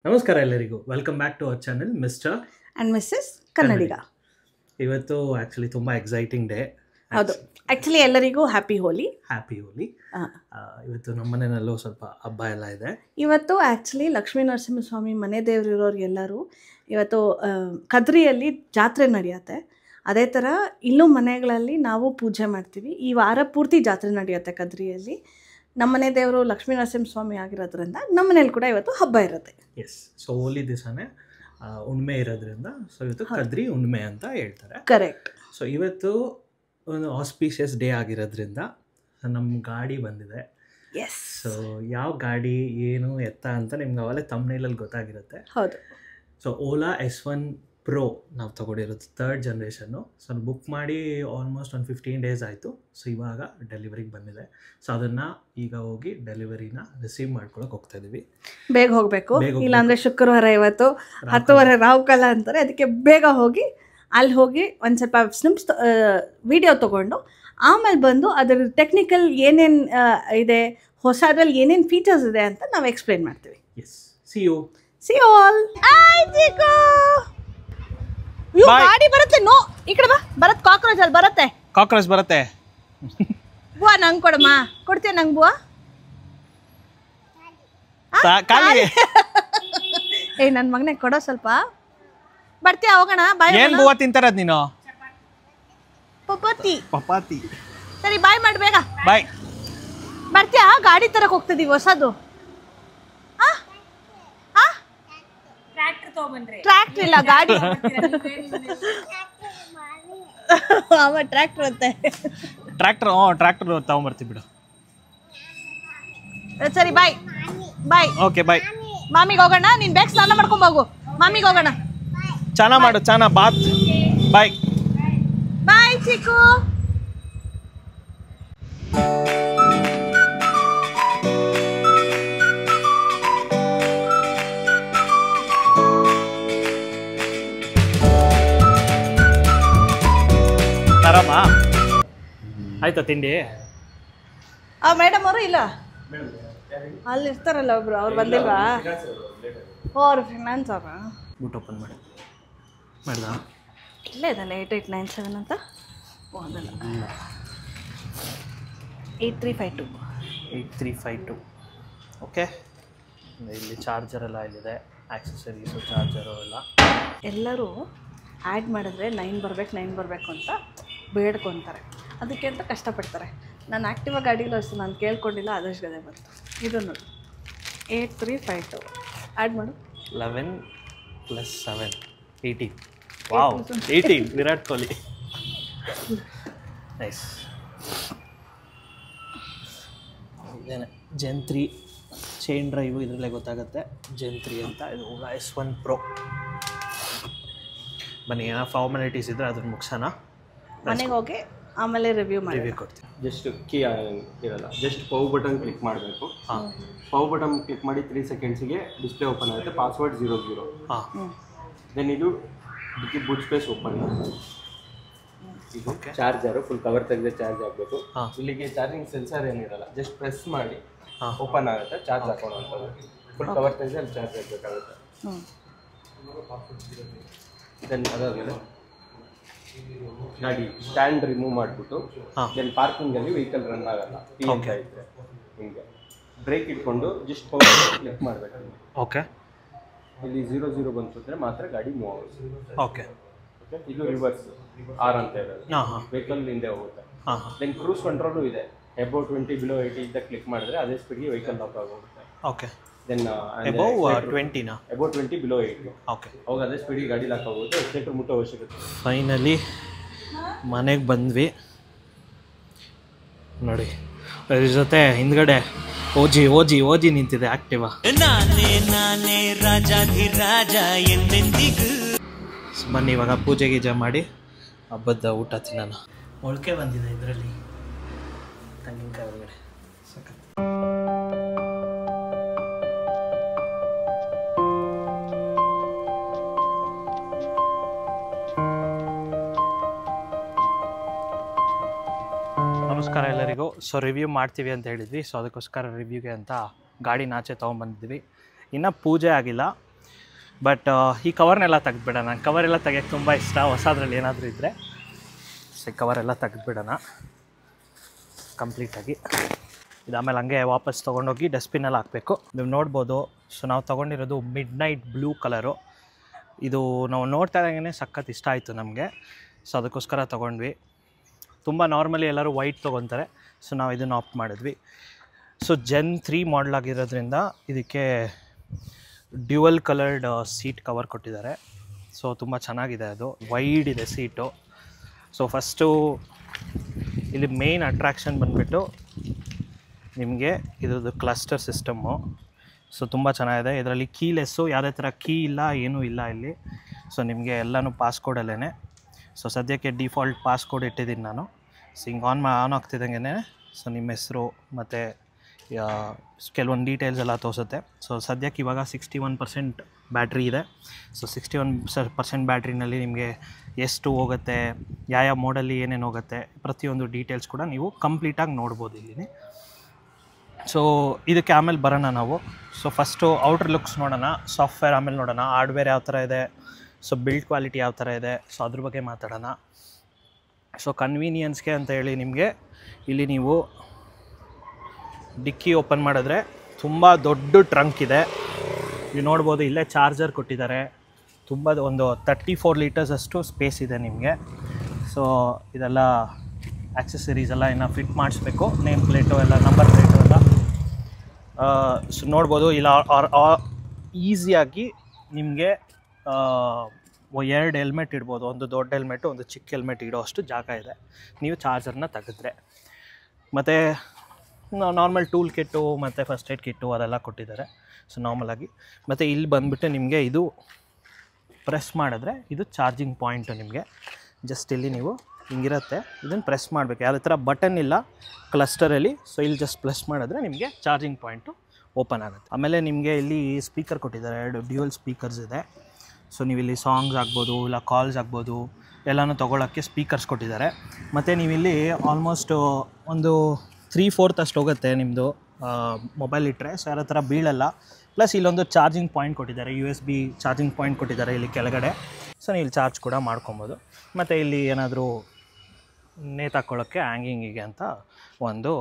ನಮಸ್ಕಾರ ಎಲ್ಲರಿಗೂ welcome back to our channel mister and missus Kannadiga. ಇವತ್ತು ಆ್ಯಕ್ಚುಲಿ ತುಂಬ ಎಕ್ಸೈಟಿಂಗ್ ಡೇ. ಹೌದು, ಆ್ಯಕ್ಚುಲಿ ಎಲ್ಲರಿಗೂ ಹ್ಯಾಪಿ ಹೋಲಿ. ಹ್ಯಾಪಿ ಹೋಲಿ. ಇವತ್ತು ನಮ್ಮ ಮನೆಯಲ್ಲೂ ಸ್ವಲ್ಪ ಹಬ್ಬ ಎಲ್ಲ ಇದೆ. ಇವತ್ತು ಆ್ಯಕ್ಚುಲಿ ಲಕ್ಷ್ಮೀ ನರಸಿಂಹಸ್ವಾಮಿ ಮನೆ ದೇವರಿರೋರಿಗೆಲ್ಲರೂ ಇವತ್ತು ಕದ್ರಿಯಲ್ಲಿ ಜಾತ್ರೆ ನಡೆಯುತ್ತೆ. ಅದೇ ಥರ ಇಲ್ಲೂ ಮನೆಗಳಲ್ಲಿ ನಾವು ಪೂಜೆ ಮಾಡ್ತೀವಿ. ಈ ವಾರ ಪೂರ್ತಿ ಜಾತ್ರೆ ನಡೆಯುತ್ತೆ ಕದ್ರಿಯಲ್ಲಿ. ನಮ್ಮನೆ ದೇವರು ಲಕ್ಷ್ಮೀ ನರಸಿಂಹಸ್ವಾಮಿ ಆಗಿರೋದ್ರಿಂದ ನಮ್ಮ ಮನೇಲಿ ಕೂಡ ಇವತ್ತು ಹಬ್ಬ ಇರುತ್ತೆ. ಎಸ್, ಸೊ ಹೋಲಿ ದಿವಸನೇ ಹುಣ್ಮೆ ಇರೋದ್ರಿಂದ ಸೊ ಇವತ್ತು ಕದ್ರಿ ಹುಣ್ಮೆ ಅಂತ ಹೇಳ್ತಾರೆ. ಕರೆಕ್ಟ್. ಸೊ ಇವತ್ತು ಒಂದು ಆಸ್ಪೀಷಿಯಸ್ ಡೇ ಆಗಿರೋದ್ರಿಂದ ನಮ್ಮ ಗಾಡಿ ಬಂದಿದೆ. ಎಸ್. ಸೊ ಯಾವ ಗಾಡಿ ಏನು ಎತ್ತ ಅಂತ ನಿಮ್ಗೆ ಅವಾಗಲೇ ತಮ್ನೇಲಲ್ಲಿ ಗೊತ್ತಾಗಿರುತ್ತೆ. ಹೌದು. ಸೊ ಓಲಾ S1 Pro ನಾವು ತೊಗೊಂಡಿರೋದು 3rd ಜನ್ರೇಷನ್ನು. ಸೊ ಬುಕ್ ಮಾಡಿ ಆಲ್ಮೋಸ್ಟ್ ಒಂದು 15 days ಆಯಿತು. ಸೊ ಇವಾಗ ಡೆಲಿವರಿಗೆ ಬಂದಿದೆ. ಸೊ ಅದನ್ನು ಈಗ ಹೋಗಿ ಡೆಲಿವರಿನ ರಿಸೀವ್ ಮಾಡ್ಕೊಳಕ್ಕೆ ಹೋಗ್ತಾ ಇದ್ದೀವಿ. ಬೇಗ ಹೋಗಬೇಕು, ಇಲ್ಲಾಂದರೆ ಶುಕ್ರವಾರ ಇವತ್ತು 10:30 ರಾಹುಕಾಲ ಅಂತಾರೆ. ಅದಕ್ಕೆ ಬೇಗ ಹೋಗಿ ಅಲ್ಲಿ ಹೋಗಿ ಒಂದು ಸ್ವಲ್ಪ ಸ್ನಿಪ್ಸ್ ವಿಡಿಯೋ ತೊಗೊಂಡು ಆಮೇಲೆ ಬಂದು ಅದರ ಟೆಕ್ನಿಕಲ್ ಏನೇನು ಇದೆ, ಹೊಸದ್ರಲ್ಲಿ ಏನೇನು ಫೀಚರ್ಸ್ ಇದೆ ಅಂತ ನಾವು ಎಕ್ಸ್ಪ್ಲೇನ್ ಮಾಡ್ತೀವಿ. Yes, see you all. ಗಾಡಿ ಬರುತ್ತೆ. ನೋ, ಈ ಕಡೆ ಬಾ. ಬರತ್ತೆ ಕಾಕ್ರೋಚ್ ಅಲ್ಲಿ ಬರುತ್ತೆ. ಕಾಕ್ರೋಚ್ ಬರುತ್ತೆ. ಬುವಾ ನಂಗೆ ಕೊಡಮ್ಮ. ಕೊಡ್ತೀಯ ನಂಗೆ ಬುವಾ? ಏಯ್ ನನ್ನ ಮಗನೇ ಕೊಡೋ ಸ್ವಲ್ಪ. ಬರ್ತೀಯ? ಹೋಗೋಣ. ಬಾಯ್. ಏನು ಬುವಾ ತಿಂತಾರದ್ ನೀನು? ಪಪಾತಿ. ಸರಿ ಬಾಯ್ ಮಾಡಿ ಬೇಗ. ಬಾಯ್. ಬರ್ತೀಯಾ? ಗಾಡಿ ತರಕ್ಕೆ ಹೋಗ್ತಿದೀವಿ ಹೊಸದು. ಟ್ರ್ಯಾಕ್ಟರ್ ಇಲ್ಲ, ಗಾಡಿ. ಟ್ರ್ಯಾಕ್ಟರ್ ಅಂತೆ. ಟ್ರ್ಯಾಕ್ಟರ್ ತಗೊಂಬರ್ತೀವಿ ಬಿಡು. ಸರಿ ಬಾಯ್. ಬಾಯ್. Okay bye. ಮಾಮಿಗೆ ಹೋಗೋಣ. ನೀನ್ ಬೇಗ ಸ್ನಾನ ಮಾಡ್ಕೊಂಡ್ ಹೋಗು. ಮಾಮಿಗೆ ಹೋಗೋಣ. ಚಾನ ಮಾಡು, ಚಾನ ಬಾತ್. ಬಾಯ್ ಬಾಯ್ ಚಿಕ್ಕು. ಆರಾಮ ಆಯ್ತಾ ತಿಂಡಿ? ಮೇಡಮ್ ಅವರು ಇಲ್ಲ, ಅಲ್ಲಿ ಇರ್ತಾರಲ್ಲ ಒಬ್ರು, ಅವ್ರು ಬಂದಿಲ್ವಾ? ಅವ್ರು ಫಿನಾನ್ಸ್ ಅವ್ರ. ಬುಟ್ ಓಪನ್ ಮಾಡಿ ಮಾಡ್ದಾ? ಇಲ್ಲೇ ಇದಲ್ಲ 8897 ಅಂತ. ಅದಲ್ಲ 8352. 8352. ಓಕೆ. ಇಲ್ಲಿ ಚಾರ್ಜರ್ ಎಲ್ಲ ಇಲ್ಲಿದೆ, ಆಕ್ಸೆಸರೀಸು, ಚಾರ್ಜರು ಎಲ್ಲ. ಎಲ್ಲರೂ ಆ್ಯಡ್ ಮಾಡಿದ್ರೆ 9 ಬರಬೇಕು ಅಂತ ಬೇಡ್ಕೊತಾರೆ. ಅದಕ್ಕೆ ಅಂತ ಕಷ್ಟಪಡ್ತಾರೆ. ನಾನು ಆ್ಯಕ್ಟಿವಾ ಗಾಡಿಗಳು ಅಷ್ಟು ನಾನು ಕೇಳ್ಕೊಂಡಿಲ್ಲ, ಆದಷ್ಟು ಗದೆ ಬಂತು. ಇದು ನೋಡಿ 8352 ಆ್ಯಡ್ ಮಾಡು. 11 + 7 18. ವಾವ್, 18. ವಿರಾಟ್ ಕೊಹ್ಲಿ. ನೈಸ್. ಇದೇನೆ Gen 3 ಚೈನ್ ಡ್ರೈವು, ಇದರಲ್ಲೇ ಗೊತ್ತಾಗುತ್ತೆ Gen 3 ಅಂತ. ಇದು ಓಲಾ S1 Pro. ಬನ್ನಿ, ಏನೋ ಫಾರ್ಮಾಲಿಟೀಸ್ ಇದ್ದರೆ ಅದನ್ನು ಮುಗಿಸೋಣ. ಮನೆಗೆ ಹೋಗಿ ಆಮೇಲೆ ರಿವ್ಯೂ ಕೊಡ್ತೀನಿ. ಜಸ್ಟ್ ಕೀ ಇರಲ್ಲ, ಜಸ್ಟ್ ಪವ್ ಬಟನ್ ಕ್ಲಿಕ್ ಮಾಡಬೇಕು. ಪವ್ ಬಟನ್ ಕ್ಲಿಕ್ ಮಾಡಿ 3 ಸೆಕೆಂಡ್ಸಿಗೆ ಡಿಸ್ಪ್ಲೇ ಓಪನ್ ಆಗುತ್ತೆ. ಪಾಸ್ವರ್ಡ್ 00. ದೆನ್ ಇದು ಬೂಟ್ ಸ್ಪೇಸ್ ಓಪನ್. ಇದು ಚಾರ್ಜರು ಫುಲ್ ಕವರ್ ತೆಗೆದ್ರೆ ಚಾರ್ಜ್ ಆಗಬೇಕು. ಇಲ್ಲಿಗೆ ಚಾರ್ಜಿಂಗ್ ಸೆನ್ಸರ್ ಏನಿರಲ್ಲ, ಜಸ್ಟ್ ಪ್ರೆಸ್ ಮಾಡಿ ಓಪನ್ ಆಗುತ್ತೆ, ಚಾರ್ಜ್ ಹಾಕೊಳ್ಳೋದು. ಫುಲ್ ಕವರ್ ತೆಗೆದ್ರೆ ಅಲ್ಲಿ ಚಾರ್ಜ್ ಆಗಬೇಕಾಗುತ್ತೆ. ದೆನ್ ಅದಾದಮೇಲೆ ಗಾಡಿ ಸ್ಟ್ಯಾಂಡ್ ರಿಮೂವ್ ಮಾಡಿಬಿಟ್ಟು ದೆನ್ ಪಾರ್ಕಿಂಗಲ್ಲಿ ವೆಹಿಕಲ್ ರನ್ ಆಗಲ್ಲ. ಅಂತ ಇದ್ರೆ ಹಿಂಗೆ ಬ್ರೇಕ್ ಇಟ್ಕೊಂಡು ಜಸ್ಟ್ ಪವರ್ ಕ್ಲಿಕ್ ಮಾಡಬೇಕು. ಓಕೆ. ಇಲ್ಲಿ 00 ಬಂತು ಮಾತ್ರ ಗಾಡಿ ಮೂವ್ ಆಗುತ್ತೆ. ಓಕೆ. ಇದು ರಿವರ್ಸ್ R ಅಂತ ಇರೋದು, ವೆಹಿಕಲ್ ಹಿಂದೆ ಹೋಗುತ್ತೆ. ದೆನ್ ಕ್ರೂಸ್ ಕಂಟ್ರೋಲು ಇದೆ. ಅಬೌವ್ 20 ಬಿಲೋ 80 ಇದ್ದ ಕ್ಲಿಕ್ ಮಾಡಿದ್ರೆ ಅದೇ ಸ್ಪೀಡ್ಗೆ ವೆಹಿಕಲ್ ಲಾಕ್ ಆಗೋಗುತ್ತೆ. Okay. Then above 20 above 20 below 80. Okay. ಅವಾಗ ಅದೇ ಸ್ಪೀಡಿಗೆ ಗಾಡಿ ಲಾಕ್ ಆಗೋಗುತ್ತೆ. ಎಕ್ಸಲೇಟರ್ ಮುಟ್ಟೋ ಅವಶ್ಯಕತೆ. ಫೈನಲಿ ಮನೆಗೆ ಬಂದ್ವಿ ನೋಡಿ. ಅದ್ರ ಜೊತೆ ಹಿಂದ್ಗಡೆ ಓಜಿ ನಿಂತಿದೆ ಆಕ್ಟಿವಾ. ಬನ್ನಿ ಇವಾಗ ಪೂಜೆ ಗೀಜೆ ಮಾಡಿ ಹಬ್ಬದ ಊಟ ತಿನ್ನೋಣ. ಮೊಳಕೆ ಬಂದಿದೆ ಇದರಲ್ಲಿ, ತೆಂಗಿನಕಾಯಿ ಒಳಗಡೆ. ನಮಸ್ಕಾರ ಎಲ್ಲರಿಗೂ. ಸೊ ರಿವ್ಯೂ ಮಾಡ್ತೀವಿ ಅಂತ ಹೇಳಿದ್ವಿ. ಸೊ ಅದಕ್ಕೋಸ್ಕರ ರಿವ್ಯೂಗೆ ಅಂತ ಗಾಡಿನ ಆಚೆ ತೊಗೊಂಬಂದಿದ್ವಿ. ಇನ್ನು ಪೂಜೆ ಆಗಿಲ್ಲ, ಬಟ್ ಈ ಕವರ್ನೆಲ್ಲ ತೆಗೆದ್ಬಿಡೋಣ. ಕವರೆಲ್ಲ ತೆಗಿಯೋಕ್ಕೆ ತುಂಬ ಇಷ್ಟ, ಹೊಸದ್ರಲ್ಲಿ ಏನಾದರೂ ಇದ್ದರೆ. ಸೊ ಕವರೆಲ್ಲ ತೆಗೆದ್ಬಿಡೋಣ ಕಂಪ್ಲೀಟಾಗಿ. ಇದಾದಮೇಲೆ ಹಂಗೆ ವಾಪಸ್ ತೊಗೊಂಡೋಗಿ ಡಸ್ಟ್ಬಿನಲ್ಲಿ ಹಾಕಬೇಕು. ನೀವು ನೋಡ್ಬೋದು, ಸೊ ನಾವು ತೊಗೊಂಡಿರೋದು ಮಿಡ್ ನೈಟ್ ಬ್ಲೂ ಕಲರು. ಇದು ನಾವು ನೋಡ್ತಾ ಇದ್ದಂಗೆ ಸಖತ್ ಇಷ್ಟ ಆಯಿತು ನಮಗೆ. ಸೊ ಅದಕ್ಕೋಸ್ಕರ ತೊಗೊಂಡ್ವಿ. ತುಂಬ ನಾರ್ಮಲಿ ಎಲ್ಲರೂ ವೈಟ್ ತೊಗೊತಾರೆ, ಸೊ ನಾವು ಇದನ್ನು ಆಪ್ಟ್ ಮಾಡಿದ್ವಿ. ಸೊ Gen 3 ಮಾಡಲ್ ಆಗಿರೋದ್ರಿಂದ ಇದಕ್ಕೆ ಡ್ಯುವಲ್ ಕಲರ್ಡ್ ಸೀಟ್ ಕವರ್ ಕೊಟ್ಟಿದ್ದಾರೆ. ಸೊ ತುಂಬ ಚೆನ್ನಾಗಿದೆ, ಅದು ವೈಡ್ ಇದೆ ಸೀಟು. ಸೊ ಫಸ್ಟು ಇಲ್ಲಿ ಮೇನ್ ಅಟ್ರಾಕ್ಷನ್ ಬಂದುಬಿಟ್ಟು ನಿಮಗೆ ಇದ್ರದ್ದು ಕ್ಲಸ್ಟರ್ ಸಿಸ್ಟಮ್ಮು. ಸೊ ತುಂಬ ಚೆನ್ನಾಗಿದೆ. ಇದರಲ್ಲಿ ಕೀಲೆಸ್ಸು, ಯಾವುದೇ ಥರ ಕೀ ಇಲ್ಲ, ಏನೂ ಇಲ್ಲ ಇಲ್ಲಿ. ಸೊ ನಿಮಗೆ ಎಲ್ಲನೂ ಪಾಸ್ಕೋಡಲ್ಲೇ. ಸೊ ಸದ್ಯಕ್ಕೆ ಡಿಫಾಲ್ಟ್ ಪಾಸ್ಕೋಡ್ ಇಟ್ಟಿದ್ದೀನಿ ನಾನು. ಸೊ ಹಿಂಗೆ ಆನ್ ಆಗ್ತಿದ್ದಂಗೆ ಸೊ ನಿಮ್ಮ ಹೆಸರು ಮತ್ತು ಕೆಲವೊಂದು ಡೀಟೇಲ್ಸ್ ಎಲ್ಲ ತೋರಿಸುತ್ತೆ. ಸೊ ಸದ್ಯಕ್ಕೆ ಇವಾಗ 61% ಬ್ಯಾಟ್ರಿ ಇದೆ. ಸೊ 61% ಬ್ಯಾಟ್ರಿನಲ್ಲಿ ನಿಮಗೆ ಎಷ್ಟು ಹೋಗುತ್ತೆ, ಯಾವ ಮೋಡಲ್ಲಿ ಏನೇನು ಹೋಗುತ್ತೆ, ಪ್ರತಿಯೊಂದು ಡೀಟೇಲ್ಸ್ ಕೂಡ ನೀವು ಕಂಪ್ಲೀಟಾಗಿ ನೋಡ್ಬೋದು ಇಲ್ಲಿ. ಸೊ ಇದಕ್ಕೆ ಆಮೇಲೆ ಬರೋಣ ನಾವು. ಸೊ ಫಸ್ಟು ಔಟರ್ ಲುಕ್ಸ್ ನೋಡೋಣ, ಸಾಫ್ಟ್ವೇರ್ ಆಮೇಲೆ ನೋಡೋಣ, ಹಾರ್ಡ್ವೇರ್ ಯಾವ ಥರ ಇದೆ, ಸೊ ಬಿಲ್ಡ್ ಕ್ವಾಲಿಟಿ ಯಾವ ಥರ ಇದೆ, ಸೊ ಅದ್ರ ಬಗ್ಗೆ ಮಾತಾಡೋಣ. ಸೊ ಕನ್ವೀನಿಯನ್ಸ್ಗೆ ಅಂತ ಹೇಳಿ ನಿಮಗೆ ಇಲ್ಲಿ ನೀವು ಡಿಕ್ಕಿ ಓಪನ್ ಮಾಡಿದ್ರೆ ತುಂಬ ದೊಡ್ಡ ಟ್ರಂಕ್ ಇದೆ. ನೀವು ನೋಡ್ಬೋದು, ಇಲ್ಲೇ ಚಾರ್ಜರ್ ಕೊಟ್ಟಿದ್ದಾರೆ. ತುಂಬ ಒಂದು 34 ಲೀಟರ್ಸ್ ಅಷ್ಟು ಸ್ಪೇಸ್ ಇದೆ ನಿಮಗೆ. ಸೊ ಇದೆಲ್ಲ ಆಕ್ಸೆಸರೀಸ್ ಎಲ್ಲ ಇನ್ನು ಫಿಟ್ ಮಾಡಿಸ್ಬೇಕು, ನೇಮ್ ಪ್ಲೇಟು ಎಲ್ಲ, ನಂಬರ್ ಪ್ಲೇಟು ಎಲ್ಲ. ಸೊ ನೋಡ್ಬೋದು, ಇಲ್ಲ ಈಸಿಯಾಗಿ ನಿಮಗೆ 2 ಹೆಲ್ಮೆಟ್ ಇಡ್ಬೋದು. ಒಂದು ದೊಡ್ಡ ಹೆಲ್ಮೆಟು, ಒಂದು ಚಿಕ್ಕ ಹೆಲ್ಮೆಟ್ ಇಡೋ ಅಷ್ಟು ಜಾಗ ಇದೆ ನೀವು ಚಾರ್ಜರ್ನ ತೆಗೆದ್ರೆ. ಮತ್ತು ನಾರ್ಮಲ್ ಟೂಲ್ ಕಿಟ್ಟು ಮತ್ತು ಫಸ್ಟ್ ಏಡ್ ಕಿಟ್ಟು ಅದೆಲ್ಲ ಕೊಟ್ಟಿದ್ದಾರೆ. ಸೊ ನಾರ್ಮಲಾಗಿ. ಮತ್ತು ಇಲ್ಲಿ ಬಂದುಬಿಟ್ಟು ನಿಮಗೆ ಇದು ಪ್ರೆಸ್ ಮಾಡಿದ್ರೆ ಇದು ಚಾರ್ಜಿಂಗ್ ಪಾಯಿಂಟು. ನಿಮಗೆ ಜಸ್ಟ್ ಇಲ್ಲಿ ನೀವು ಹಿಂಗಿರುತ್ತೆ, ಇದನ್ನು ಪ್ರೆಸ್ ಮಾಡಬೇಕು. ಯಾವುದೇ ಥರ ಬಟನ್ ಇಲ್ಲ ಕ್ಲಸ್ಟರಲ್ಲಿ. ಸೊ ಇಲ್ಲಿ ಜಸ್ಟ್ ಪ್ರೆಸ್ ಮಾಡಿದ್ರೆ ನಿಮಗೆ ಚಾರ್ಜಿಂಗ್ ಪಾಯಿಂಟು ಓಪನ್ ಆಗುತ್ತೆ. ಆಮೇಲೆ ನಿಮಗೆ ಇಲ್ಲಿ ಸ್ಪೀಕರ್ ಕೊಟ್ಟಿದ್ದಾರೆ, 2 ಡ್ಯುಯಲ್ ಸ್ಪೀಕರ್ಸ್ ಇದೆ. ಸೊ ನೀವು ಇಲ್ಲಿ ಸಾಂಗ್ಸ್ ಆಗ್ಬೋದು, ಇಲ್ಲ ಕಾಲ್ಸ್ ಆಗ್ಬೋದು, ಎಲ್ಲನೂ ತೊಗೊಳಕ್ಕೆ ಸ್ಪೀಕರ್ಸ್ ಕೊಟ್ಟಿದ್ದಾರೆ. ಮತ್ತು ನೀವಿಲ್ಲಿ ಆಲ್ಮೋಸ್ಟ್ ಒಂದು 3/4 ಅಷ್ಟು ಹೋಗುತ್ತೆ ನಿಮ್ಮದು ಮೊಬೈಲ್ ಇಟ್ಟರೆ. ಸೊ ಯಾರ ಥರ ಬೀಳಲ್ಲ. ಪ್ಲಸ್ ಇಲ್ಲೊಂದು ಚಾರ್ಜಿಂಗ್ ಪಾಯಿಂಟ್ ಕೊಟ್ಟಿದ್ದಾರೆ, USB ಚಾರ್ಜಿಂಗ್ ಪಾಯಿಂಟ್ ಕೊಟ್ಟಿದ್ದಾರೆ ಇಲ್ಲಿ ಕೆಳಗಡೆ. ಸೊ ನೀವು ಇಲ್ಲಿ ಚಾರ್ಜ್ ಕೂಡ ಮಾಡ್ಕೊಬೋದು. ಮತ್ತು ಇಲ್ಲಿ ಏನಾದರೂ ನೇತಾಕೊಳ್ಳೋಕ್ಕೆ ಹ್ಯಾಂಗಿಂಗಿಗೆ ಅಂತ ಒಂದು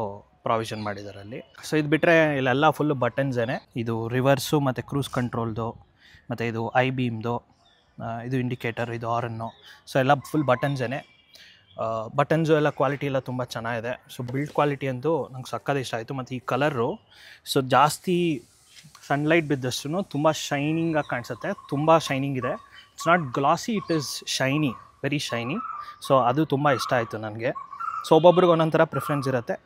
ಪ್ರಾವಿಷನ್ ಮಾಡಿದ್ದಾರೆ ಅಲ್ಲಿ. ಸೊ ಇದು ಬಿಟ್ಟರೆ ಇಲ್ಲೆಲ್ಲ ಫುಲ್ಲು ಬಟನ್ಸೇನೆ. ಇದು ರಿವರ್ಸು ಮತ್ತು ಕ್ರೂಸ್ ಕಂಟ್ರೋಲ್ದು, ಮತ್ತು ಇದು ಐ ಬೀಮ್ದು, ಇದು ಇಂಡಿಕೇಟರ್, ಇದು ಆರನ್ನು. ಸೊ ಎಲ್ಲ ಫುಲ್ ಬಟನ್ಸೇನೆ. ಬಟನ್ಸು ಎಲ್ಲ ಕ್ವಾಲಿಟಿ ಎಲ್ಲ ತುಂಬ ಚೆನ್ನಾಗಿದೆ. ಸೊ ಬಿಲ್ಡ್ ಕ್ವಾಲಿಟಿ ಅಂತೂ ನಂಗೆ ಸಕ್ಕತ್ ಇಷ್ಟ ಆಯಿತು. ಮತ್ತು ಈ ಕಲರು ಸೊ ಜಾಸ್ತಿ ಸನ್ಲೈಟ್ ಬಿದ್ದಷ್ಟು ತುಂಬ ಶೈನಿಂಗಾಗಿ ಕಾಣಿಸುತ್ತೆ. ತುಂಬ ಶೈನಿಂಗ್ ಇದೆ. It's not glossy, it is shiny, very shiny. So ಅದು ತುಂಬ ಇಷ್ಟ ಆಯಿತು ನನಗೆ. ಸೊ ಒಬ್ಬೊಬ್ರಿಗೆ ಒಂದೊಂದು ಥರ ಪ್ರಿಫರೆನ್ಸ್ ಇರುತ್ತೆ.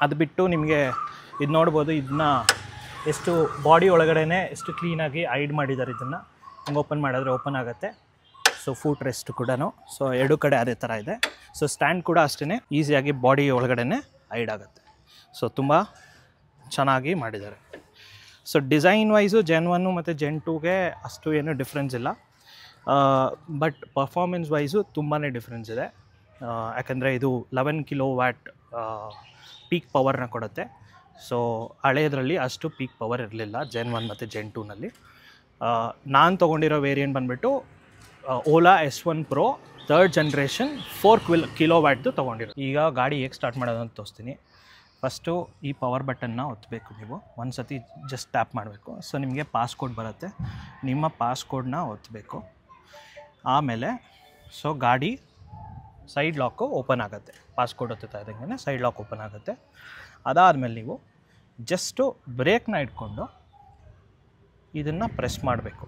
ಅದು ಬಿಟ್ಟು ನಿಮಗೆ ಇದು ನೋಡ್ಬೋದು, ಇದನ್ನ ಎಷ್ಟು ಬಾಡಿ ಒಳಗಡೆ ಎಷ್ಟು ಕ್ಲೀನಾಗಿ ಹೈಡ್ ಮಾಡಿದ್ದಾರೆ. ಇದನ್ನು ಹಿಂಗೆ ಓಪನ್ ಮಾಡಿದ್ರೆ ಓಪನ್ ಆಗುತ್ತೆ. ಸೊ ಫೂಟ್ ರೆಸ್ಟ್ ಕೂಡ ಸೊ 2 ಕಡೆ ಅದೇ ಥರ ಇದೆ. ಸೊ ಸ್ಟ್ಯಾಂಡ್ ಕೂಡ ಅಷ್ಟೇ ಈಸಿಯಾಗಿ ಬಾಡಿ ಒಳಗಡೆ ಹೈಡ್ ಆಗುತ್ತೆ. ಸೊ ತುಂಬ ಚೆನ್ನಾಗಿ ಮಾಡಿದ್ದಾರೆ. ಸೊ ಡಿಸೈನ್ ವೈಸು Gen 1 ಮತ್ತು Gen 2ಗೆ ಅಷ್ಟು ಏನೂ ಡಿಫ್ರೆನ್ಸ್ ಇಲ್ಲ. ಬಟ್ ಪರ್ಫಾರ್ಮೆನ್ಸ್ ವೈಸು ತುಂಬಾ ಡಿಫ್ರೆನ್ಸ್ ಇದೆ. ಯಾಕಂದರೆ ಇದು 11 ಕಿಲೋವ್ಯಾಟ್ ಪೀಕ್ ಪವರ್ನ ಕೊಡುತ್ತೆ. ಸೊ ಹಳೆಯದರಲ್ಲಿ ಅಷ್ಟು ಪೀಕ್ ಪವರ್ ಇರಲಿಲ್ಲ Gen 1 ಮತ್ತು Gen 2ನಲ್ಲಿ. ನಾನು ತೊಗೊಂಡಿರೋ ವೇರಿಯಂಟ್ ಬಂದುಬಿಟ್ಟು Ola S1 Pro 3rd generation 4 ಕಿಲೋವ್ಯಾಟ್ದು ತೊಗೊಂಡಿರೋ. ಈಗ ಗಾಡಿ ಹೇಗೆ ಸ್ಟಾರ್ಟ್ ಮಾಡೋದು ಅಂತ ತೋರಿಸ್ತೀನಿ. ಫಸ್ಟು ಈ ಪವರ್ ಬಟನ್ನ ಒತ್ತಬೇಕು. ನೀವು ಒಂದು ಸತಿ ಜಸ್ಟ್ ಟ್ಯಾಪ್ ಮಾಡಬೇಕು. ಸೊ ನಿಮಗೆ ಪಾಸ್ಕೋಡ್ ಬರುತ್ತೆ, ನಿಮ್ಮ ಪಾಸ್ಕೋಡ್ನ ಒತ್ತಬೇಕು. ಆಮೇಲೆ ಸೊ ಗಾಡಿ ಸೈಡ್ ಲಾಕು ಓಪನ್ ಆಗುತ್ತೆ. ಪಾಸ್ಕೋಡ್ ಒತ್ತುತ್ತಾ ಇದ್ದಂಗೆ ಸೈಡ್ ಲಾಕ್ ಓಪನ್ ಆಗುತ್ತೆ. ಅದಾದಮೇಲೆ ನೀವು ಜಸ್ಟು ಬ್ರೇಕ್ನ ಇಟ್ಕೊಂಡು ಇದನ್ನು ಪ್ರೆಸ್ ಮಾಡಬೇಕು.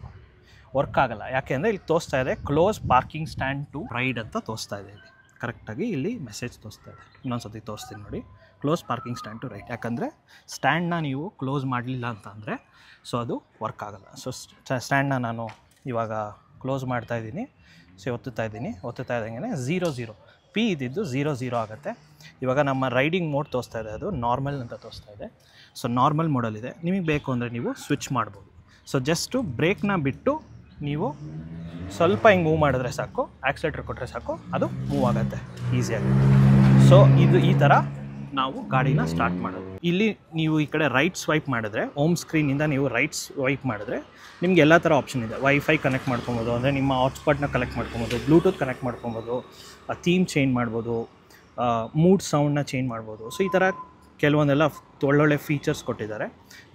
ವರ್ಕ್ ಆಗಲ್ಲ, ಯಾಕೆಂದರೆ ಇಲ್ಲಿ ತೋರಿಸ್ತಾ ಇದೆ close parking stand to ride ಅಂತ ತೋರಿಸ್ತಾ ಇದೆ. ಇಲ್ಲಿ ಕರೆಕ್ಟಾಗಿ ಇಲ್ಲಿ ಮೆಸೇಜ್ ತೋರಿಸ್ತಾ ಇದೆ. ಇನ್ನೊಂದು ಸತಿ ತೋರಿಸ್ತೀನಿ ನೋಡಿ, close parking stand to right. ಯಾಕಂದರೆ ಸ್ಟ್ಯಾಂಡ್ನ ನೀವು ಕ್ಲೋಸ್ ಮಾಡಲಿಲ್ಲ ಅಂತಂದರೆ ಸೊ ಅದು ವರ್ಕ್ ಆಗಲ್ಲ. ಸೊ ಸ್ಟ್ಯಾಂಡ್ನ ನಾನು ಇವಾಗ ಕ್ಲೋಸ್ ಮಾಡ್ತಾಯಿದ್ದೀನಿ. ಸೊ ಒತ್ತುತ್ತಾ ಇದ್ದಂಗೆ 00 P ಇದ್ದಿದ್ದು 00 ಆಗುತ್ತೆ. ಇವಾಗ ನಮ್ಮ ರೈಡಿಂಗ್ ಮೋಡ್ ತೋರಿಸ್ತಾ ಇದೆ, ಅದು ನಾರ್ಮಲ್ ಅಂತ ತೋರಿಸ್ತಾ ಇದೆ. ಸೊ ನಾರ್ಮಲ್ ಮೋಡಲ್ಲಿದೆ. ನಿಮಗೆ ಬೇಕು ಅಂದರೆ ನೀವು ಸ್ವಿಚ್ ಮಾಡ್ಬೋದು. ಸೊ ಜಸ್ಟು ಬ್ರೇಕ್ನ ಬಿಟ್ಟು ನೀವು ಸ್ವಲ್ಪ ಹಿಂಗೆ ಮೂವ್ ಮಾಡಿದ್ರೆ ಸಾಕು, ಆಕ್ಸಿಲೇಟರ್ ಕೊಟ್ಟರೆ ಸಾಕು, ಅದು ಮೂವ್ ಆಗುತ್ತೆ ಈಸಿಯಾಗಿ. ಸೊ ಇದು ಈ ಥರ ನಾವು ಗಾಡಿನ ಸ್ಟಾರ್ಟ್ ಮಾಡೋದು. ಇಲ್ಲಿ ನೀವು ಈ ಕಡೆ ರೈಟ್ ಸ್ವೈಪ್ ಮಾಡಿದ್ರೆ, ಹೋಮ್ ಸ್ಕ್ರೀನಿಂದ ನೀವು ರೈಟ್ ಸ್ವೈಪ್ ಮಾಡಿದ್ರೆ ನಿಮ್ಗೆ ಎಲ್ಲ ಥರ ಆಪ್ಷನ್ ಇದೆ. ವೈಫೈ ಕನೆಕ್ಟ್ ಮಾಡ್ಕೊಬೋದು, ಅಂದರೆ ನಿಮ್ಮ ಹಾಟ್ಸ್ಪಾಟ್ನ ಕನೆಕ್ಟ್ ಮಾಡ್ಕೊಬೋದು, ಬ್ಲೂಟೂತ್ ಕನೆಕ್ಟ್ ಮಾಡ್ಕೊಬೋದು, ಥೀಮ್ ಚೇಂಜ್ ಮಾಡ್ಬೋದು, ಮೂಡ್ ಸೌಂಡ್ನ ಚೇಂಜ್ ಮಾಡ್ಬೋದು. ಸೊ ಈ ಥರ ಕೆಲವೊಂದೆಲ್ಲ ಒಳ್ಳೊಳ್ಳೆ ಫೀಚರ್ಸ್ ಕೊಟ್ಟಿದ್ದಾರೆ.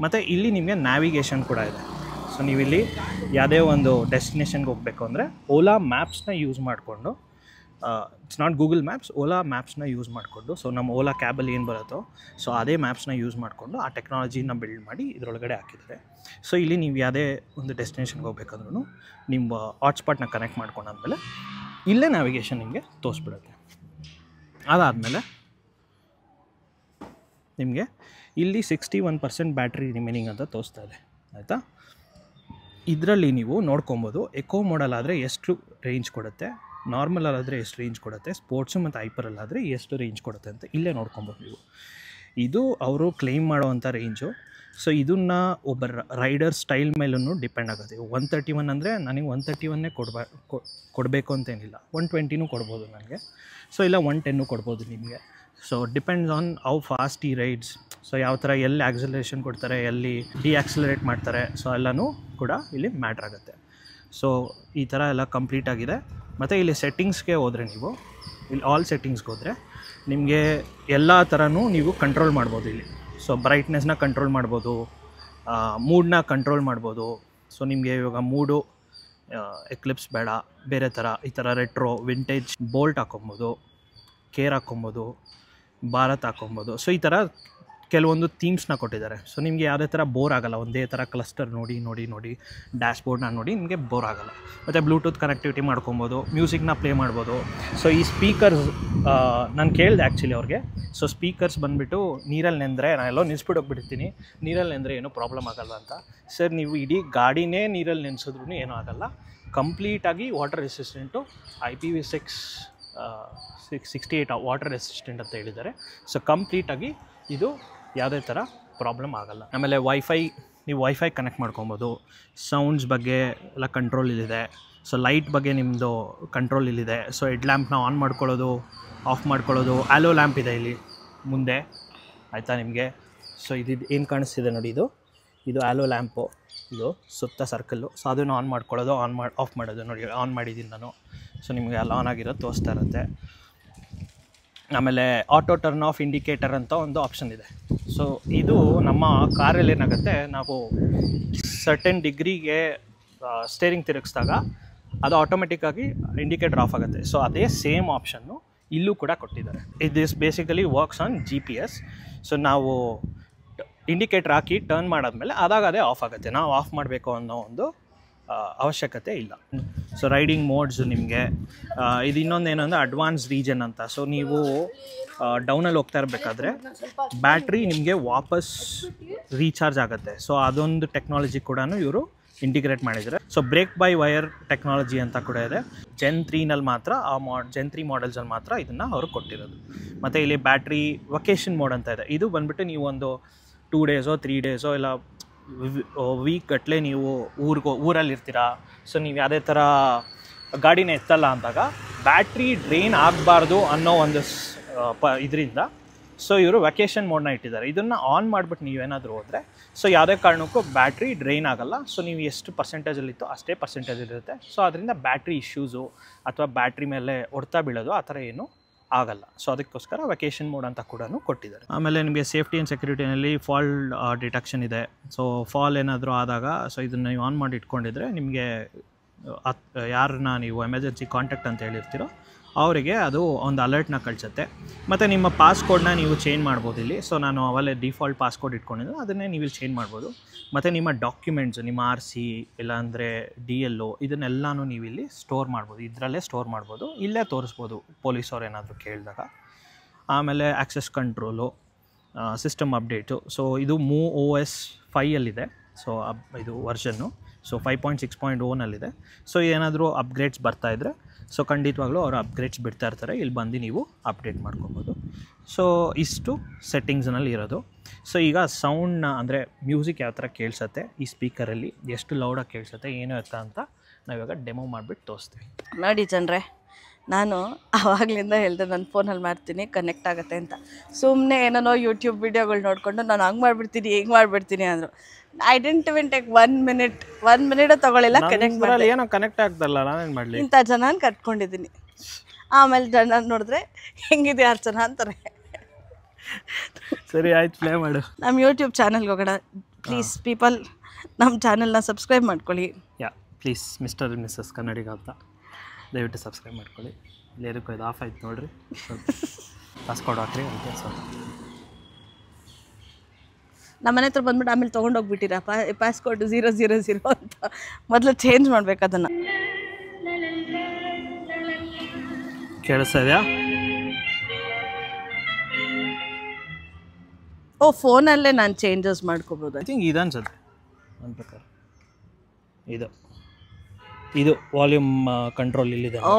ಮತ್ತು ಇಲ್ಲಿ ನಿಮಗೆ ನ್ಯಾವಿಗೇಷನ್ ಕೂಡ ಇದೆ. ಸೊ ನೀವಿಲ್ಲಿ ಯಾವುದೇ ಒಂದು ಡೆಸ್ಟಿನೇಷನ್ಗೆ ಹೋಗಬೇಕು ಅಂದರೆ ಓಲಾ ಮ್ಯಾಪ್ಸ್ನ ಯೂಸ್ ಮಾಡಿಕೊಂಡು, it's not Google maps, Ola ಮ್ಯಾಪ್ಸ್ನ ಯೂಸ್ ಮಾಡಿಕೊಂಡು, ಸೊ ನಮ್ಮ ಓಲಾ ಕ್ಯಾಬಲ್ಲಿ ಏನು ಬರುತ್ತೋ ಸೊ ಅದೇ ಮ್ಯಾಪ್ಸ್ನ ಯೂಸ್ ಮಾಡಿಕೊಂಡು ಆ ಟೆಕ್ನಾಲಜಿನ ಬಿಲ್ಡ್ ಮಾಡಿ ಇದರೊಳಗಡೆ ಹಾಕಿದ್ದಾರೆ. ಸೊ ಇಲ್ಲಿ ನೀವು ಯಾವುದೇ ಒಂದು ಡೆಸ್ಟಿನೇಷನ್ಗೆ ಹೋಗ್ಬೇಕಂದ್ರೂ ನಿಮ್ಮ ಹಾಟ್ಸ್ಪಾಟ್ನ ಕನೆಕ್ಟ್ ಮಾಡ್ಕೊಂಡಾದ್ಮೇಲೆ ಇಲ್ಲೇ ನ್ಯಾವಿಗೇಷನ್ ನಿಮಗೆ ತೋರಿಸ್ಬಿಡುತ್ತೆ. ಅದಾದಮೇಲೆ ನಿಮಗೆ ಇಲ್ಲಿ 61% ಬ್ಯಾಟ್ರಿ ರಿಮೈನಿಂಗ್ ಅಂತ ತೋರಿಸ್ತಾ ಇದೆ, ಆಯಿತಾ. ಇದರಲ್ಲಿ ನೀವು ನೋಡ್ಕೊಬೋದು ಎಕೋ ಮೋಡಲ್ಲಾದರೆ ಎಷ್ಟು ರೇಂಜ್ ಕೊಡುತ್ತೆ, ನಾರ್ಮಲಲ್ಲಾದರೆ ಎಷ್ಟು ರೇಂಜ್ ಕೊಡುತ್ತೆ, ಸ್ಪೋರ್ಟ್ಸು ಮತ್ತು ಹೈಪರಲ್ಲಾದರೆ ಎಷ್ಟು ರೇಂಜ್ ಕೊಡುತ್ತೆ ಅಂತ ಇಲ್ಲೇ ನೋಡ್ಕೊಬೋದು ನೀವು. ಇದು ಅವರು ಕ್ಲೈಮ್ ಮಾಡೋವಂಥ ರೇಂಜು. ಸೊ ಇದನ್ನು ಒಬ್ಬ ರೈಡರ್ ಸ್ಟೈಲ್ ಮೇಲೂ ಡಿಪೆಂಡ್ ಆಗುತ್ತೆ. 131 ಅಂದರೆ ನನಗೆ 131 ಕೊಡಬೇಕು ಅಂತೇನಿಲ್ಲ, 120 ಕೊಡ್ಬೋದು ನನಗೆ. ಸೊ ಇಲ್ಲ 110 ಕೊಡ್ಬೋದು ನಿಮಗೆ. So depends on how fast ಈ ರೈಡ್ಸ್, ಸೊ ಯಾವ ಥರ ಎಲ್ಲಿ ಆಕ್ಸಲರೇಷನ್ ಕೊಡ್ತಾರೆ, ಎಲ್ಲಿ ಡಿಆಕ್ಸಲರೇಟ್ ಮಾಡ್ತಾರೆ, ಸೊ ಎಲ್ಲನೂ ಕೂಡ ಇಲ್ಲಿ ಮ್ಯಾಟ್ರ್ ಆಗುತ್ತೆ. ಸೊ ಈ ಥರ ಎಲ್ಲ ಕಂಪ್ಲೀಟ್ ಆಗಿದೆ. ಮತ್ತು ಇಲ್ಲಿ ಸೆಟ್ಟಿಂಗ್ಸ್ಗೆ ಹೋದರೆ, ನೀವು ಇಲ್ಲಿ ಆಲ್ ಸೆಟ್ಟಿಂಗ್ಸ್ಗೆ ಹೋದರೆ ನಿಮಗೆ ಎಲ್ಲ ಥರನೂ ನೀವು ಕಂಟ್ರೋಲ್ ಮಾಡ್ಬೋದು ಇಲ್ಲಿ. ಸೊ ಬ್ರೈಟ್ನೆಸ್ನ ಕಂಟ್ರೋಲ್ ಮಾಡ್ಬೋದು, ಮೂಡ್ನ ಕಂಟ್ರೋಲ್ ಮಾಡ್ಬೋದು. ಸೊ ನಿಮಗೆ ಇವಾಗ ಮೂಡು ಎಕ್ಲಿಪ್ಸ್ ಬೇಡ, ಬೇರೆ ಥರ ಈ ಥರ ರೆಟ್ರೋ, ವಿಂಟೇಜ್, ಬೋಲ್ಟ್ ಹಾಕೊಬೋದು, ಕೇರ್ ಹಾಕೊಬೋದು, ಭಾರತ್ ಹಾಕೊಬೋದು. ಸೊ ಈ ಥರ ಕೆಲವೊಂದು ಥೀಮ್ಸ್ನ ಕೊಟ್ಟಿದ್ದಾರೆ. ಸೊ ನಿಮಗೆ ಯಾವುದೇ ಥರ ಬೋರ್ ಆಗೋಲ್ಲ, ಒಂದೇ ಥರ ಕ್ಲಸ್ಟರ್ ನೋಡಿ ಡ್ಯಾಶ್ಬೋರ್ಡ್ನ ನೋಡಿ ನಿಮಗೆ ಬೋರ್ ಆಗೋಲ್ಲ. ಮತ್ತು ಬ್ಲೂಟೂತ್ ಕನೆಕ್ಟಿವಿಟಿ ಮಾಡ್ಕೊಬೋದು, ಮ್ಯೂಸಿಕ್ನ ಪ್ಲೇ ಮಾಡ್ಬೋದು. ಸೊ ಈ ಸ್ಪೀಕರ್ಸ್ ನಾನು ಕೇಳಿದೆ ಆ್ಯಕ್ಚುಲಿ ಅವ್ರಿಗೆ. ಸೊ ಸ್ಪೀಕರ್ಸ್ ಬಂದುಬಿಟ್ಟು ನೀರಲ್ಲಿ ನೆಂದರೆ, ನಾನು ಎಲ್ಲೋ ನಿಲ್ಸ್ಬಿಟ್ಟೋಗ್ಬಿಡ್ತೀನಿ, ನೀರಲ್ಲಿ ನೆಂದರೆ ಏನೂ ಪ್ರಾಬ್ಲಮ್ ಆಗೋಲ್ಲ ಅಂತ. ಸರ್ ನೀವು ಇಡೀ ಗಾಡಿನೇ ನೀರಲ್ಲಿ ನೆನೆಸಿದ್ರೂ ಏನೂ ಆಗೋಲ್ಲ, ಕಂಪ್ಲೀಟಾಗಿ water resistant, IPv6 68 water resistant ಅಂತ ಹೇಳಿದ್ದಾರೆ. ಸೊ ಕಂಪ್ಲೀಟಾಗಿ ಇದು ಯಾವುದೇ ಥರ ಪ್ರಾಬ್ಲಮ್ ಆಗೋಲ್ಲ. ಆಮೇಲೆ ನೀವು ವೈಫೈ ಕನೆಕ್ಟ್ ಮಾಡ್ಕೊಬೋದು, ಸೌಂಡ್ಸ್ ಬಗ್ಗೆ ಎಲ್ಲ ಕಂಟ್ರೋಲ್ ಇಲ್ಲಿದೆ. ಸೊ ಲೈಟ್ ಬಗ್ಗೆ ನಿಮ್ಮದು ಕಂಟ್ರೋಲ್ ಇಲ್ಲಿದೆ. ಸೊ ಹೆಡ್ ಲ್ಯಾಂಪ್ನ ಆನ್ ಮಾಡ್ಕೊಳ್ಳೋದು, ಆಫ್ ಮಾಡ್ಕೊಳ್ಳೋದು, ಆಲೋ ಲ್ಯಾಂಪ್ ಇದೆ ಇಲ್ಲಿ ಮುಂದೆ, ಆಯಿತಾ ನಿಮಗೆ. ಸೊ ಇದು ಏನು ಕಾಣಿಸ್ತಿದೆ ನೋಡಿ, ಇದು ಆಲೋ ಲ್ಯಾಂಪು, ಇದು ಸುತ್ತ ಸರ್ಕಲ್ಲು. ಸೊ ಅದನ್ನು ಆನ್ ಮಾಡ್ಕೊಳ್ಳೋದು, ಆಫ್ ಮಾಡೋದು ನೋಡಿ, ಆನ್ ಮಾಡಿದ್ದೀನಿ ನಾನು. ಸೊ ನಿಮಗೆ ಅಲ್ಲಿ ಆನ್ ಆಗಿರೋದು ತೋರಿಸ್ತಾ ಇರುತ್ತೆ. ಆಮೇಲೆ ಆಟೋ ಟರ್ನ್ ಆಫ್ ಇಂಡಿಕೇಟರ್ ಅಂತ ಒಂದು ಆಪ್ಷನ್ ಇದೆ. ಸೊ ಇದು ನಮ್ಮ ಕಾರಲ್ಲಿ ಏನಾಗುತ್ತೆ, ನಾವು ಸರ್ಟೆನ್ ಡಿಗ್ರಿಗೆ ಸ್ಟೇರಿಂಗ್ ತಿರುಗಿಸಿದಾಗ ಅದು ಆಟೋಮೆಟಿಕ್ಕಾಗಿ ಇಂಡಿಕೇಟರ್ ಆಫ್ ಆಗುತ್ತೆ. ಸೊ ಅದೇ ಸೇಮ್ ಆಪ್ಷನ್ನು ಇಲ್ಲೂ ಕೂಡ ಕೊಟ್ಟಿದ್ದಾರೆ. This basically works on GPS. So ನಾವು ಇಂಡಿಕೇಟರ್ ಹಾಕಿ ಟರ್ನ್ ಮಾಡಾದ್ಮೇಲೆ ಅದೇ ಆಫ್ ಆಗುತ್ತೆ, ನಾವು ಆಫ್ ಮಾಡಬೇಕು ಅನ್ನೋ ಒಂದು ಅವಶ್ಯಕತೆ ಇಲ್ಲ. ಸೊ ರೈಡಿಂಗ್ ಮೋಡ್ಸು ನಿಮಗೆ ಇದು ಇನ್ನೊಂದೇನು ಅಂದರೆ ಅಡ್ವಾನ್ಸ್ ರೀಜನ್ ಅಂತ. ಸೊ ನೀವು ಡೌನಲ್ಲಿ ಹೋಗ್ತಾ ಇರಬೇಕಾದ್ರೆ ಬ್ಯಾಟ್ರಿ ನಿಮಗೆ ವಾಪಸ್ ರೀಚಾರ್ಜ್ ಆಗುತ್ತೆ. ಸೊ ಅದೊಂದು ಟೆಕ್ನಾಲಜಿ ಕೂಡ ಇವರು ಇಂಟಿಗ್ರೇಟ್ ಮಾಡಿದ್ದಾರೆ. So brake by wire technology ಅಂತ ಕೂಡ ಇದೆ. Gen 3ನಲ್ಲಿ ಮಾತ್ರ Gen 3 ಮಾಡಲ್ಸಲ್ಲಿ ಮಾತ್ರ ಇದನ್ನು ಅವರು ಕೊಟ್ಟಿರೋದು. ಮತ್ತು ಇಲ್ಲಿ ಬ್ಯಾಟ್ರಿ ವೊಕೇಶನ್ ಮೋಡ್ ಅಂತ ಇದೆ. ಇದು ಬಂದುಬಿಟ್ಟು ನೀವು ಒಂದು 2 ಡೇಸೋ 3 ಡೇಸೋ ಇಲ್ಲ ವೀಕ್ ಗಟ್ಟಲೆ ನೀವು ಊರಲ್ಲಿರ್ತೀರಾ. ಸೊ ನೀವು ಯಾವುದೇ ಥರ ಗಾಡಿನ ಎತ್ತಲ್ಲ ಅಂದಾಗ ಬ್ಯಾಟ್ರಿ ಡ್ರೈನ್ ಆಗಬಾರ್ದು ಅನ್ನೋ ಒಂದು ಇದರಿಂದ ಸೊ ಇವರು ವೆಕೇಷನ್ ಮೋಡ್ನ ಇಟ್ಟಿದ್ದಾರೆ. ಇದನ್ನು ಆನ್ ಮಾಡಿಬಿಟ್ಟು ನೀವೇನಾದರೂ ಹೋದರೆ ಸೊ ಯಾವುದೇ ಕಾರಣಕ್ಕೂ ಬ್ಯಾಟ್ರಿ ಡ್ರೈನ್ ಆಗೋಲ್ಲ. ಸೊ ನೀವು ಎಷ್ಟು ಪರ್ಸೆಂಟೇಜಲ್ಲಿತ್ತೋ ಅಷ್ಟೇ ಪರ್ಸೆಂಟೇಜಲ್ಲಿರುತ್ತೆ. ಸೊ ಅದರಿಂದ ಬ್ಯಾಟ್ರಿ ಇಶ್ಯೂಸು ಅಥವಾ ಬ್ಯಾಟ್ರಿ ಮೇಲೆ ಹೊಡ್ತಾ ಬೀಳೋದು ಆ ಥರ ಏನು ಆಗಲ್ಲ. ಸೊ ಅದಕ್ಕೋಸ್ಕರ ವೆಕೇಷನ್ ಮೋಡ್ ಅಂತ ಕೂಡ ಕೊಟ್ಟಿದ್ದಾರೆ. ಆಮೇಲೆ ನಿಮಗೆ ಸೇಫ್ಟಿ ಆ್ಯಂಡ್ ಸೆಕ್ಯೂರಿಟಿನಲ್ಲಿ ಫಾಲ್ ಡಿಟೆಕ್ಷನ್ ಇದೆ. ಸೊ ಫಾಲ್ ಏನಾದರೂ ಆದಾಗ ಸೊ ಇದನ್ನು ನೀವು ಆನ್ ಮಾಡಿ ಇಟ್ಕೊಂಡಿದ್ರೆ ನಿಮಗೆ ಯಾರನ್ನ ನೀವು ಎಮರ್ಜೆನ್ಸಿ ಕಾಂಟ್ಯಾಕ್ಟ್ ಅಂತ ಹೇಳಿರ್ತೀರೋ ಅವರಿಗೆ ಅದು ಒಂದು ಅಲರ್ಟ್ನ ಕಳಿಸುತ್ತೆ. ಮತ್ತು ನಿಮ್ಮ ಪಾಸ್ಕೋಡ್ನ ನೀವು ಚೇಂಜ್ ಮಾಡ್ಬೋದು ಇಲ್ಲಿ. ಸೊ ನಾನು ಅವಲ್ಲೇ ಡಿಫಾಲ್ಟ್ ಪಾಸ್ಕೋಡ್ ಇಟ್ಕೊಂಡಿದ್ದು ಅದನ್ನೇ ನೀವು ಇಲ್ಲಿ ಚೇಂಜ್ ಮಾಡ್ಬೋದು. ಮತ್ತು ನಿಮ್ಮ ಡಾಕ್ಯುಮೆಂಟ್ಸು, ನಿಮ್ಮ RC ಇಲ್ಲಾಂದರೆ DLO ಇದನ್ನೆಲ್ಲನೂ ನೀವು ಇಲ್ಲಿ ಸ್ಟೋರ್ ಮಾಡ್ಬೋದು, ಇದರಲ್ಲೇ ಸ್ಟೋರ್ ಮಾಡ್ಬೋದು, ಇಲ್ಲೇ ತೋರಿಸ್ಬೋದು ಪೊಲೀಸವ್ರು ಏನಾದರೂ ಕೇಳಿದಾಗ. ಆಮೇಲೆ access control, system update. So ಇದು MoveOS 5 ಸೊ ಇದು ವರ್ಷನ್ನು. ಸೊ 5.6.0 ಸೊ ಏನಾದರೂ ಅಪ್ಗ್ರೇಡ್ಸ್ ಬರ್ತಾಯಿದ್ರೆ ಸೊ ಖಂಡಿತವಾಗ್ಲೂ ಅವರು ಅಪ್ಗ್ರೇಡ್ಸ್ ಬಿಡ್ತಾ ಇರ್ತಾರೆ, ಇಲ್ಲಿ ಬಂದು ನೀವು ಅಪ್ಡೇಟ್ ಮಾಡ್ಕೊಬೋದು. ಸೊ ಇಷ್ಟು ಸೆಟ್ಟಿಂಗ್ಸ್ನಲ್ಲಿ ಇರೋದು. ಸೊ ಈಗ ಸೌಂಡ್ನ ಅಂದರೆ ಮ್ಯೂಸಿಕ್ ಯಾವ ಥರ ಕೇಳಿಸುತ್ತೆ ಈ ಸ್ಪೀಕರಲ್ಲಿ, ಎಷ್ಟು ಲೌಡಾಗಿ ಕೇಳಿಸುತ್ತೆ, ಏನು ಎತ್ತ ಅಂತ ನಾವಿವಾಗ ಡೆಮೋ ಮಾಡಿಬಿಟ್ಟು ತೋರಿಸ್ತೀವಿ. ನೋಡಿ ಜನರೇ, ನಾನು ಆವಾಗಲಿಂದ ಹೇಳಿದೆ ನನ್ನ ಫೋನಲ್ಲಿ ಮಾಡ್ತೀನಿ ಕನೆಕ್ಟ್ ಆಗುತ್ತೆ ಅಂತ. ಸುಮ್ಮನೆ ಏನೋ ಯೂಟ್ಯೂಬ್ ವೀಡಿಯೋಗಳು ನೋಡಿಕೊಂಡು ನಾನು ಹಂಗೆ ಮಾಡಿಬಿಡ್ತೀನಿ ಹಿಂಗೆ ಮಾಡಿಬಿಡ್ತೀನಿ ಅಂದರು. I didn't even take 1 minute ತೊಗೊಳ್ಳಿಲ್ಲ, ಕನೆಕ್ಟ್ ಮಾಡಿ ಏನೋ ಕನೆಕ್ಟ್ ಆಗ್ತಲ್ಲ, ನಾನೇನು ಮಾಡಲಿ. ಇಂಥ ಜನ ಕಟ್ಕೊಂಡಿದ್ದೀನಿ. ಆಮೇಲೆ ಜನ ನೋಡಿದ್ರೆ ಹೆಂಗಿದೆ ಅರ್ಚನಾ ಅಂತಾರೆ. ಸರಿ ಆಯ್ತು, ಪ್ಲೇ ಮಾಡು. ನಮ್ಮ ಯೂಟ್ಯೂಬ್ ಚಾನಲ್ಗೆ ಹೋಗೋಣ ಪ್ಲೀಸ್ ಪೀಪಲ್. ನಮ್ಮ ಚಾನಲ್ನ ಸಬ್ಸ್ಕ್ರೈಬ್ ಮಾಡ್ಕೊಳ್ಳಿ. ಪ್ಲೀಸ್ ಮಿಸ್ಟರ್ ಆ್ಯಂಡ್ ಮಿಸ್ಸಸ್ ಕನ್ನಡಿಗ ಅಂತ ದಯವಿಟ್ಟು ಸಬ್ಸ್ಕ್ರೈಬ್ ಮಾಡ್ಕೊಳ್ಳಿ. ಇಲ್ಲೇದಕ್ಕೂ ಇದು ಆಫ್ ಆಯ್ತು ನೋಡಿರಿ, ಪಾಸ್ಕೋಡ್ ಹಾಕ್ರಿ ಅದಕ್ಕೆ. ಸ್ವಲ್ಪ ನಮ್ಮ ಮನೆ ಹತ್ರ ಬಂದ್ಬಿಟ್ಟು ಆಮೇಲೆ ತೊಗೊಂಡೋಗ್ಬಿಟ್ಟಿರ ಪಾಸ್ಕೋಡ್ 000 ಅಂತ. ಮೊದಲು ಚೇಂಜ್ ಮಾಡ್ಬೇಕು ಅದನ್ನು. ಕೇಳಿಸ್ತಾ ಇದೆಯಾ? ಓ, ಫೋನಲ್ಲೇ ನಾನು ಚೇಂಜಸ್ ಮಾಡ್ಕೋಬೋದು. ಐ ಥಿಂಕ್ ಇದು ಅನ್ಸುತ್ತೆ ನನ್ನ ಪ್ರಕಾರ. ಇದು ವಾಲ್ಯೂಮ್ ಕಂಟ್ರೋಲ್ ಇಲ್ಲಿದೆ. ಓ,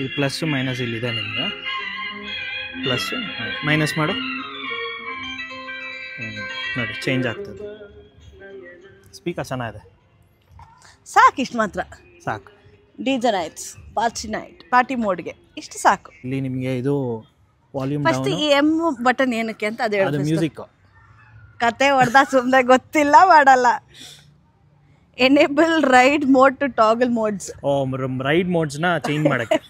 ಇದು ಪ್ಲಸ್ ಮೈನಸ್ ಇಲ್ಲಿದೆ. ನಿಮಗೆ ಪ್ಲಸ್ ಮೈನಸ್ ಮಾಡು, ನೋಡಿ ಚೇಂಜ್ ಆಗ್ತದೆ. ಸ್ಪೀಕರ್ ಚೆನ್ನಾಗಿದೆ, ಸಾಕು. ಇಷ್ಟು ಮಾತ್ರ ಸಾಕು. DJ ನೈಟ್ಸ್, ಪಾರ್ಟಿ ಮೋಡ್ಗೆ ಇಷ್ಟು ಸಾಕು. ಇಲ್ಲಿ ನಿಮಗೆ ಇದು ವಾಲ್ಯೂಮ್ ಫಸ್ಟ್ ಈ ಎಮ್ ಬಟನ್ ಏನಕ್ಕೆ ಅಂತ ಅದು ಅದು ಮ್ಯೂಸಿಕ್. ಕತೆ ಹೊಡೆದ ಸುಮ್ಮನೆ ಗೊತ್ತಿಲ್ಲ ಮಾಡಲ್ಲ. Enable ride mode to toggle modes. ಓ, ರೈಡ್ ಮೋಡ್ಸ್ನ ಚೇಂಜ್ ಮಾಡೋಕ್ಕೆ.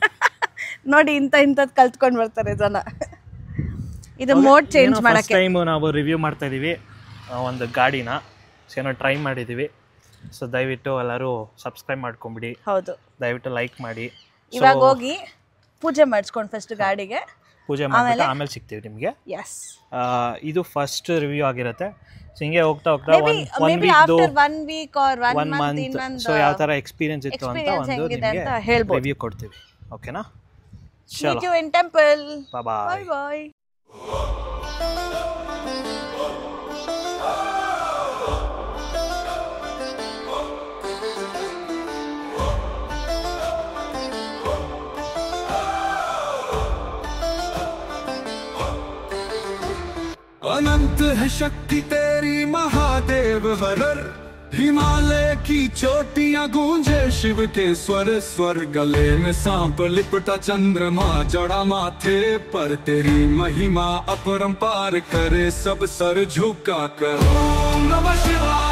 ನೋಡಿ ಇಂಥದ್ದು ಕಲ್ತ್ಕೊಂಡು ಬರ್ತಾರೆ ಜನ. ಇದು ಮೋಡ್ ಚೇಂಜ್ ಮಾಡೋಕ್ಕೆ. ಟೈಮ್ ನಾವು ರಿವ್ಯೂ ಮಾಡ್ತಾ ಇದ್ದೀವಿ ಒಂದು ಗಾಡಿನ, ಏನೋ ಟ್ರೈ ಮಾಡಿದ್ದೀವಿ. ಸೊ ದಯವಿಟ್ಟು ಎಲ್ಲರೂ ಸಬ್ಸ್ಕ್ರೈಬ್ ಮಾಡ್ಕೊಂಬಿಡಿ. ಹೌದು, ದಯವಿಟ್ಟು ಲೈಕ್ ಮಾಡಿ. ಇವಾಗ ಹೋಗಿ ಪೂಜೆ ಮಾಡಿಸ್ಕೊಂಡು ಫಸ್ಟ್ ಗಾಡಿಗೆ ಪೂಜೆ ಮಾಡ್ಬಿಟ್ಟು ಆಮೇಲೆ ಸಿಗ್ತೀವಿ ನಿಮಗೆ. ಎಸ್, ಇದು ಫಸ್ಟ್ ರಿವ್ಯೂ ಆಗಿರುತ್ತೆ. ಸೊ ಹಿಂಗೆ ಹೋಗ್ತಾ ಹೋಗ್ತಾ one week or 1 month so ಯಾವ ಥರ ಎಕ್ಸ್ಪೀರಿಯನ್ಸ್ ಇತ್ತು ಅಂತ ಒಂದು ನಿಮಗೆ ರಿವ್ಯೂ ಕೊಡ್ತೀವಿ. ಓಕೆನಾ? ಚಲೋ, meet you in temple. ಬಾಯ್ ಬಾಯ್. अनंत है शक्ति तेरी महादेव हरर, हिमालय की चोटियां गूंजे शिव के स्वर स्वर, गले में सांप लिपटा चंद्रमा जड़ा माथे पर, तेरी महिमा अपरंपार करे सब सर झुका कर। ओम नमः शिवाय।